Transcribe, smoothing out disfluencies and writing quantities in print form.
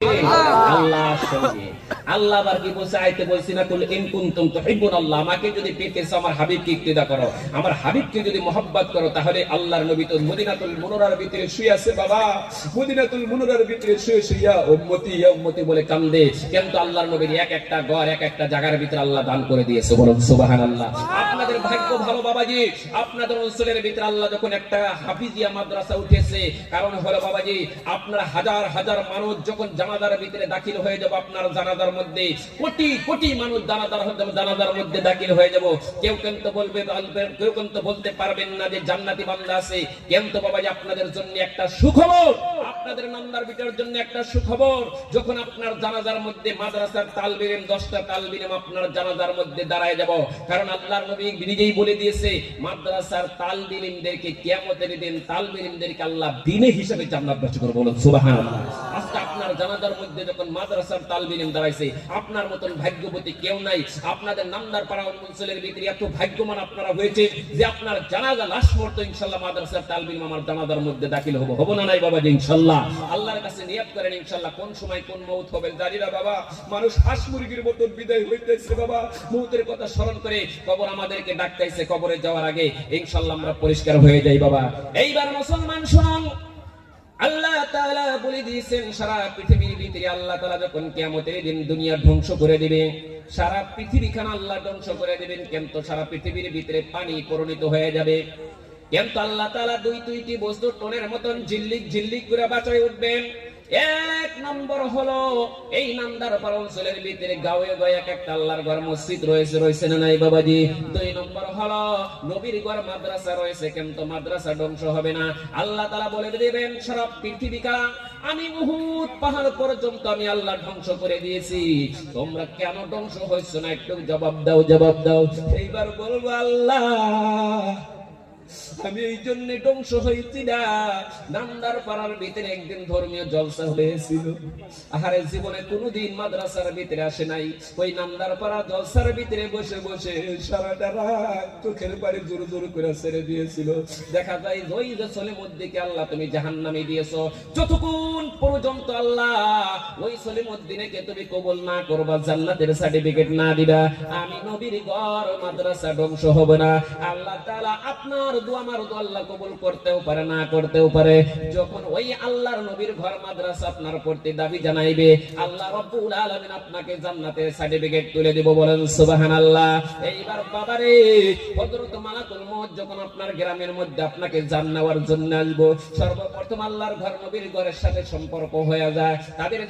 আল্লাহর সঙ্গে। আল্লাহ আবার কি বলছে আয়াতে বলছি না, কুল ইন কুনতুম তুহিব্বুনাল্লাহ, আমাকে যদি পেতে চাও আমার হাবিবকে ইক্তেদা করো, আমার হাবিবকে যদি মহব্বত করো, তাহলে আল্লাহর নবী তো মদিনাতুল মুনাওয়ারার ভিতরে শুয়ে আছে বাবা, মদিনাতুল মুনাওয়ারার ভিতরে শুয়ে শুয়ে উম্মতি ইয়া উম্মতি বলে কান্দে। কিন্তু আল্লাহর নবীর এক একটা ঘর এক একটা জায়গার ভিতরে আল্লাহ দান করে দিয়েছে, বলুন সুবহানাল্লাহ। আপনাদের ভাগ্য ভালো বাবাজি, আপনাদের অঞ্চলের ভিতরে আল্লাহ যখন একটা হাফিজিয়া মাদ্রাসা উঠেছে, কারণ হলো বাবাজি আপনারা হাজার হাজার মানুষ যখন জানাজার ভিতরে দাখিল হয়ে যাব, আপনার জানাজার মধ্যে কোটি কোটি মানুষ জানাজার মধ্যে দাখিল হয়ে যাব, কেউ কিন্তু বলবে, কেউ কিন্তু বলতে পারবেন না যে জান্নাতি বান্দা আছে। কিন্তু বাবাজি আপনাদের জন্য একটা সুখবর, আপনাদের নামদার ভিতরের জন্য একটা সুখবর, যখন আপনার জানাজার মধ্যে মাদ্রাসার তালবে ইলম 10টা তালবে ইলম আপনার জানাজার মধ্যে দাঁড়ায় যাব, কারণ আল্লাহর নবী নিজেই বলে দিয়েছে মাদ্রাসার তালবে ইলমদেরকে কিয়ামতের দিন তালবে ইলমদেরকে আল্লাহ বিনে হিসাবে জান্নাত বাসী করবে, বলুন সুবহানাল্লাহ। আজকে আপনার জানাজার মধ্যে যখন মাদ্রাসার তালবে ইলম দাঁড়াইছে, আপনার মতন ভাগ্যবতী কেউ নাই। আপনাদের নামদার পাড়া অঞ্চলের ভিতরে এত ভাগ্যবান আপনারা হয়েছে যে আপনার জানাজা লাশ মরতো ইনশাআল্লাহ মাদ্রাসার তালবে ইলম আমার জানাজার মধ্যে দাখিল হবো না নাই বাবা? ইনশাআল্লাহ। আল্লাহর কাছে নিয়ত করেন ইনশাআল্লাহ, কোন সময় কোন মউত হবে জানি না বাবা। মানুষ হাঁস মুরগির মতন বিদায় হইতেছে বাবা, মউতের কথা স্মরণ করে কবর আমাদেরকে ডাকতেছে, কবরে যাওয়ার আগে ইনশাআল্লাহ আমরা পরিষ্কার হয়ে যাই বাবা। এইবার মুসলমান শুনুন, আল্লাহ তাআলা বলে দিয়েছেন সারা পৃথিবীর ভিতরে আল্লাহ তাআলা যখন কিয়ামতের দিন দুনিয়া ধ্বংস করে দিবে, সারা পৃথিবীখান আল্লাহ ধ্বংস করে দিবেন, কিন্তু সারা পৃথিবীর ভিতরে পানি পরিণত হয়ে যাবে। কিন্তু আল্লাহ তাআলা দুইটি বস্তু টোনের মতন ঝিল্লিক ঝিল্লিক করে বাঁচায় উঠবেন। এক নম্বর হলো এই নামদার পাড়া অঞ্চলের ভিতরে গাঁয়ে গাঁয়ে এক একটা আল্লাহর ঘর মসজিদ রয়েছে না নাই বাবাজি? 2 নম্বর হলো নবীর ঘর মাদ্রাসা রয়েছে, কিন্তু মাদ্রাসা ধ্বংস হবে না। আল্লাহ তাআলা বলে দিবেন সারা পৃথিবীকা আমি উহুদ পাহাড় পর্যন্ত আমি আল্লাহ ধ্বংস করে দিয়েছি, তোমরা কেন ধ্বংস হইছো না একটু জবাব দাও। এইবার বলবো আল্লাহ আমি এই জন্য ধ্বংস হয়েছি না, নামদার পাড়ার ভিতরে একদিন ধর্মীয় জলসা হয়েছিল, আহারে জীবনে কোনোদিন মাদ্রাসার ভিতরে আসে নাই, ওই নামদার পাড়া জলসার ভিতরে বসে বসে সারাটা রাত চোখের পানি জোর জোর করে ছেড়ে দিয়েছিল। দেখা যায় ওই রসলের মধ্যে কি আল্লাহ তুমি জাহান্নামে দিয়েছো, যতক্ষণ পর্যন্ত আল্লাহ ওই সলিমুদ্দিনকে তুমি কবুল না করবা, জান্নাতের সার্টিফিকেট না দিবা, আমি নবীর ঘর মাদ্রাসা ধ্বংস হবে না। আল্লাহ তাআলা আপনার দোয়া আমার দোয়া আল্লাহ কবুল করতেও পারে না করতেও পারে। যখন ওই আল্লাহর নবীর ঘর মাদ্রাসা আপনার প্রতি দাবি জানাইবে, আল্লাহ রাব্বুল আলামিন আপনাকে জান্নাতের সার্টিফিকেট তুলে দেব, বলেন সুবহানাল্লাহ। এইবার বাবারে হযরত মালাকুল মউত যখন আপনার গ্রামের মধ্যে আপনাকে জান নেওয়ার জন্য আসবো, সর্বপ্রথম আল্লাহর ঘর নবীর ঘরের সাথে সম্পর্ক হয়ে যায়, তাদের